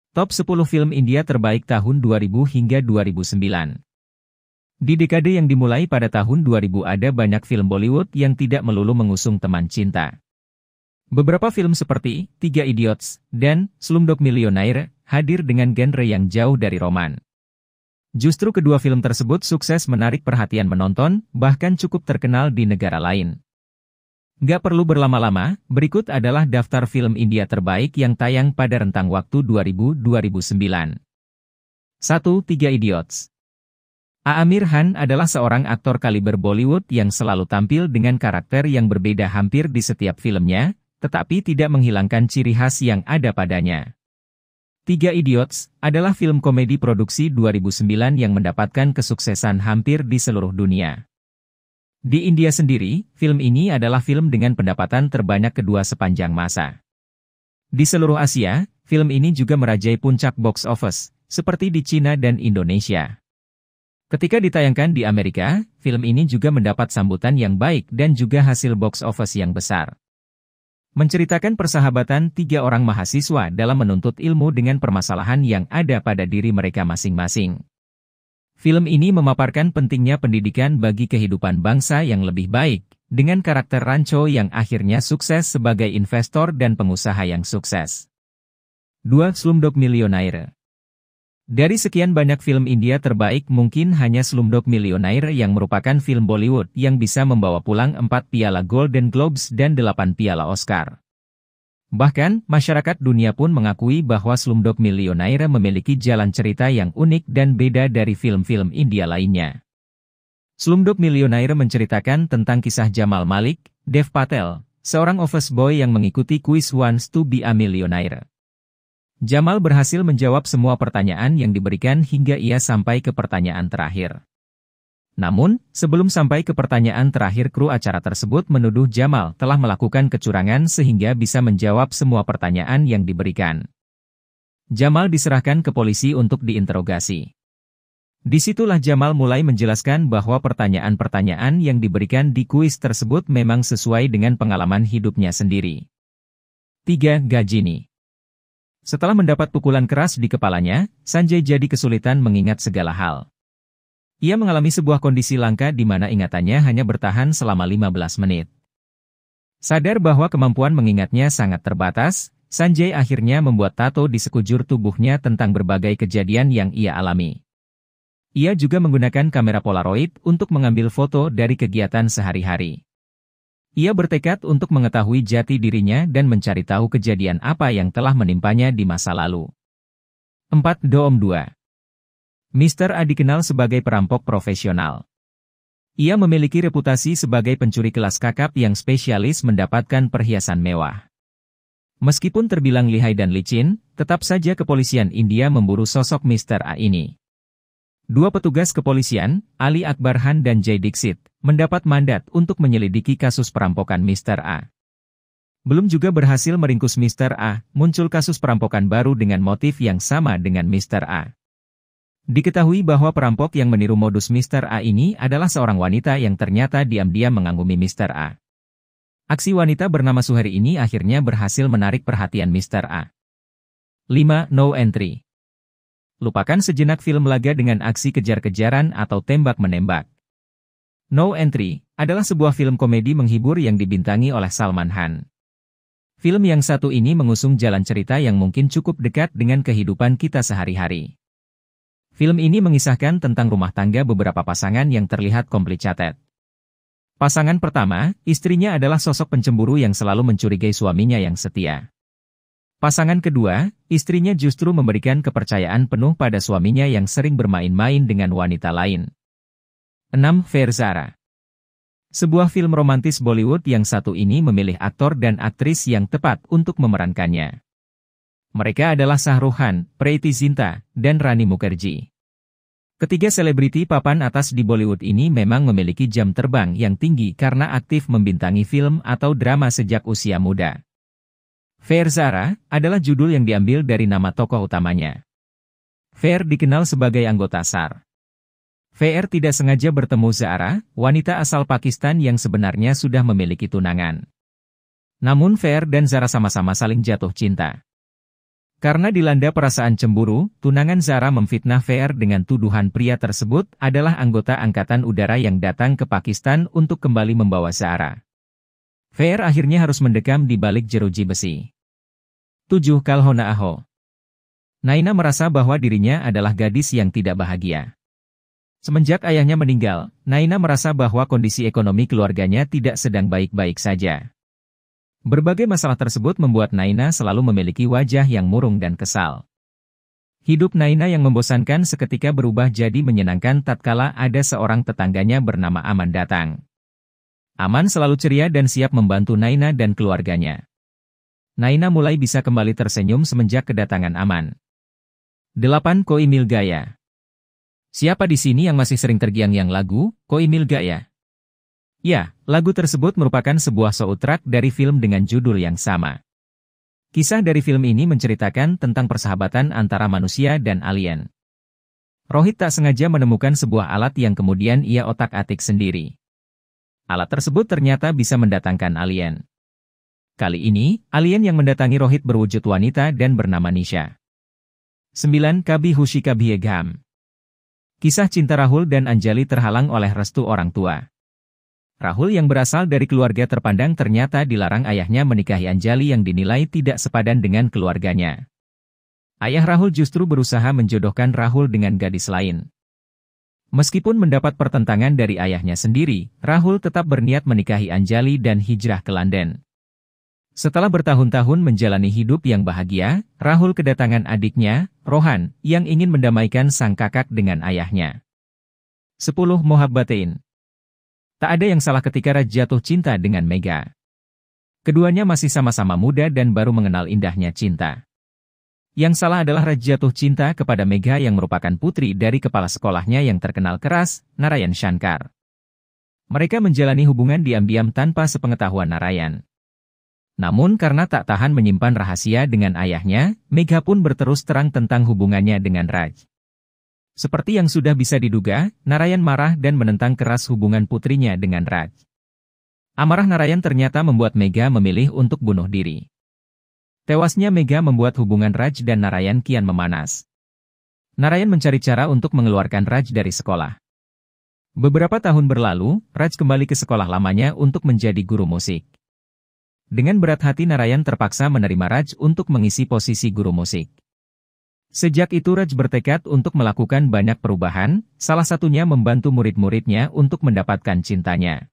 Top 10 film India terbaik tahun 2000 hingga 2009. Di dekade yang dimulai pada tahun 2000 ada banyak film Bollywood yang tidak melulu mengusung teman cinta. Beberapa film seperti Tiga Idiots dan Slumdog Millionaire hadir dengan genre yang jauh dari roman. Justru kedua film tersebut sukses menarik perhatian penonton, bahkan cukup terkenal di negara lain. Gak perlu berlama-lama, berikut adalah daftar film India terbaik yang tayang pada rentang waktu 2000-2009. 1. Tiga Idiots. Aamir Khan adalah seorang aktor kaliber Bollywood yang selalu tampil dengan karakter yang berbeda hampir di setiap filmnya, tetapi tidak menghilangkan ciri khas yang ada padanya. Tiga Idiots adalah film komedi produksi 2009 yang mendapatkan kesuksesan hampir di seluruh dunia. Di India sendiri, film ini adalah film dengan pendapatan terbanyak kedua sepanjang masa. Di seluruh Asia, film ini juga merajai puncak box office, seperti di Cina dan Indonesia. Ketika ditayangkan di Amerika, film ini juga mendapat sambutan yang baik dan juga hasil box office yang besar. Menceritakan persahabatan tiga orang mahasiswa dalam menuntut ilmu dengan permasalahan yang ada pada diri mereka masing-masing. Film ini memaparkan pentingnya pendidikan bagi kehidupan bangsa yang lebih baik, dengan karakter Rancho yang akhirnya sukses sebagai investor dan pengusaha yang sukses. 2. Slumdog Millionaire. Dari sekian banyak film India terbaik mungkin hanya Slumdog Millionaire yang merupakan film Bollywood yang bisa membawa pulang 4 piala Golden Globes dan 8 piala Oscar. Bahkan, masyarakat dunia pun mengakui bahwa Slumdog Millionaire memiliki jalan cerita yang unik dan beda dari film-film India lainnya. Slumdog Millionaire menceritakan tentang kisah Jamal Malik, Dev Patel, seorang office boy yang mengikuti kuis Wants to be a Millionaire. Jamal berhasil menjawab semua pertanyaan yang diberikan hingga ia sampai ke pertanyaan terakhir. Namun, sebelum sampai ke pertanyaan terakhir, kru acara tersebut menuduh Jamal telah melakukan kecurangan sehingga bisa menjawab semua pertanyaan yang diberikan. Jamal diserahkan ke polisi untuk diinterogasi. Disitulah Jamal mulai menjelaskan bahwa pertanyaan-pertanyaan yang diberikan di kuis tersebut memang sesuai dengan pengalaman hidupnya sendiri. 3. Gajini. Setelah mendapat pukulan keras di kepalanya, Sanjay jadi kesulitan mengingat segala hal. Ia mengalami sebuah kondisi langka di mana ingatannya hanya bertahan selama 15 menit. Sadar bahwa kemampuan mengingatnya sangat terbatas, Sanjay akhirnya membuat tato di sekujur tubuhnya tentang berbagai kejadian yang ia alami. Ia juga menggunakan kamera Polaroid untuk mengambil foto dari kegiatan sehari-hari. Ia bertekad untuk mengetahui jati dirinya dan mencari tahu kejadian apa yang telah menimpanya di masa lalu. 4. Doom 2. Mr. A dikenal sebagai perampok profesional. Ia memiliki reputasi sebagai pencuri kelas kakap yang spesialis mendapatkan perhiasan mewah. Meskipun terbilang lihai dan licin, tetap saja kepolisian India memburu sosok Mr. A ini. Dua petugas kepolisian, Ali Akbar Khan dan Jay Dixit, mendapat mandat untuk menyelidiki kasus perampokan Mr. A. Belum juga berhasil meringkus Mr. A, muncul kasus perampokan baru dengan motif yang sama dengan Mr. A. Diketahui bahwa perampok yang meniru modus Mr. A ini adalah seorang wanita yang ternyata diam-diam mengagumi Mr. A. Aksi wanita bernama Suheri ini akhirnya berhasil menarik perhatian Mr. A. 5. No Entry. Lupakan sejenak film laga dengan aksi kejar-kejaran atau tembak-menembak. No Entry adalah sebuah film komedi menghibur yang dibintangi oleh Salman Khan. Film yang satu ini mengusung jalan cerita yang mungkin cukup dekat dengan kehidupan kita sehari-hari. Film ini mengisahkan tentang rumah tangga beberapa pasangan yang terlihat complicated. Pasangan pertama, istrinya adalah sosok pencemburu yang selalu mencurigai suaminya yang setia. Pasangan kedua, istrinya justru memberikan kepercayaan penuh pada suaminya yang sering bermain-main dengan wanita lain. 6. Fair Zara. Sebuah film romantis Bollywood yang satu ini memilih aktor dan aktris yang tepat untuk memerankannya. Mereka adalah Shah Rukh Khan, Preity Zinta, dan Rani Mukherjee. Ketiga selebriti papan atas di Bollywood ini memang memiliki jam terbang yang tinggi karena aktif membintangi film atau drama sejak usia muda. Fair Zara adalah judul yang diambil dari nama tokoh utamanya. Fair dikenal sebagai anggota SAR. Fair tidak sengaja bertemu Zara, wanita asal Pakistan yang sebenarnya sudah memiliki tunangan. Namun Fair dan Zara sama-sama saling jatuh cinta. Karena dilanda perasaan cemburu, tunangan Zara memfitnah VR dengan tuduhan pria tersebut adalah anggota Angkatan Udara yang datang ke Pakistan untuk kembali membawa Zara. VR akhirnya harus mendekam di balik jeruji besi. 7. Kalhona Aho. Naina merasa bahwa dirinya adalah gadis yang tidak bahagia. Semenjak ayahnya meninggal, Naina merasa bahwa kondisi ekonomi keluarganya tidak sedang baik-baik saja. Berbagai masalah tersebut membuat Naina selalu memiliki wajah yang murung dan kesal. Hidup Naina yang membosankan seketika berubah jadi menyenangkan tatkala ada seorang tetangganya bernama Aman datang. Aman selalu ceria dan siap membantu Naina dan keluarganya. Naina mulai bisa kembali tersenyum semenjak kedatangan Aman. 8. Koi Mil Gaya. Siapa di sini yang masih sering tergiang-giang lagu Koi Mil Gaya? Ya, lagu tersebut merupakan sebuah soundtrack dari film dengan judul yang sama. Kisah dari film ini menceritakan tentang persahabatan antara manusia dan alien. Rohit tak sengaja menemukan sebuah alat yang kemudian ia otak-atik sendiri. Alat tersebut ternyata bisa mendatangkan alien. Kali ini, alien yang mendatangi Rohit berwujud wanita dan bernama Nisha. 9. Kabhi Khushi Kabhi Gham. Kisah cinta Rahul dan Anjali terhalang oleh restu orang tua. Rahul yang berasal dari keluarga terpandang ternyata dilarang ayahnya menikahi Anjali yang dinilai tidak sepadan dengan keluarganya. Ayah Rahul justru berusaha menjodohkan Rahul dengan gadis lain. Meskipun mendapat pertentangan dari ayahnya sendiri, Rahul tetap berniat menikahi Anjali dan hijrah ke London. Setelah bertahun-tahun menjalani hidup yang bahagia, Rahul kedatangan adiknya, Rohan, yang ingin mendamaikan sang kakak dengan ayahnya. 10. Mohabbatain. Tak ada yang salah ketika Raj jatuh cinta dengan Mega. Keduanya masih sama-sama muda dan baru mengenal indahnya cinta. Yang salah adalah Raj jatuh cinta kepada Mega yang merupakan putri dari kepala sekolahnya yang terkenal keras, Narayan Shankar. Mereka menjalani hubungan diam-diam tanpa sepengetahuan Narayan. Namun karena tak tahan menyimpan rahasia dengan ayahnya, Mega pun berterus terang tentang hubungannya dengan Raj. Seperti yang sudah bisa diduga, Narayan marah dan menentang keras hubungan putrinya dengan Raj. Amarah Narayan ternyata membuat Mega memilih untuk bunuh diri. Tewasnya Mega membuat hubungan Raj dan Narayan kian memanas. Narayan mencari cara untuk mengeluarkan Raj dari sekolah. Beberapa tahun berlalu, Raj kembali ke sekolah lamanya untuk menjadi guru musik. Dengan berat hati Narayan terpaksa menerima Raj untuk mengisi posisi guru musik. Sejak itu Raj bertekad untuk melakukan banyak perubahan, salah satunya membantu murid-muridnya untuk mendapatkan cintanya.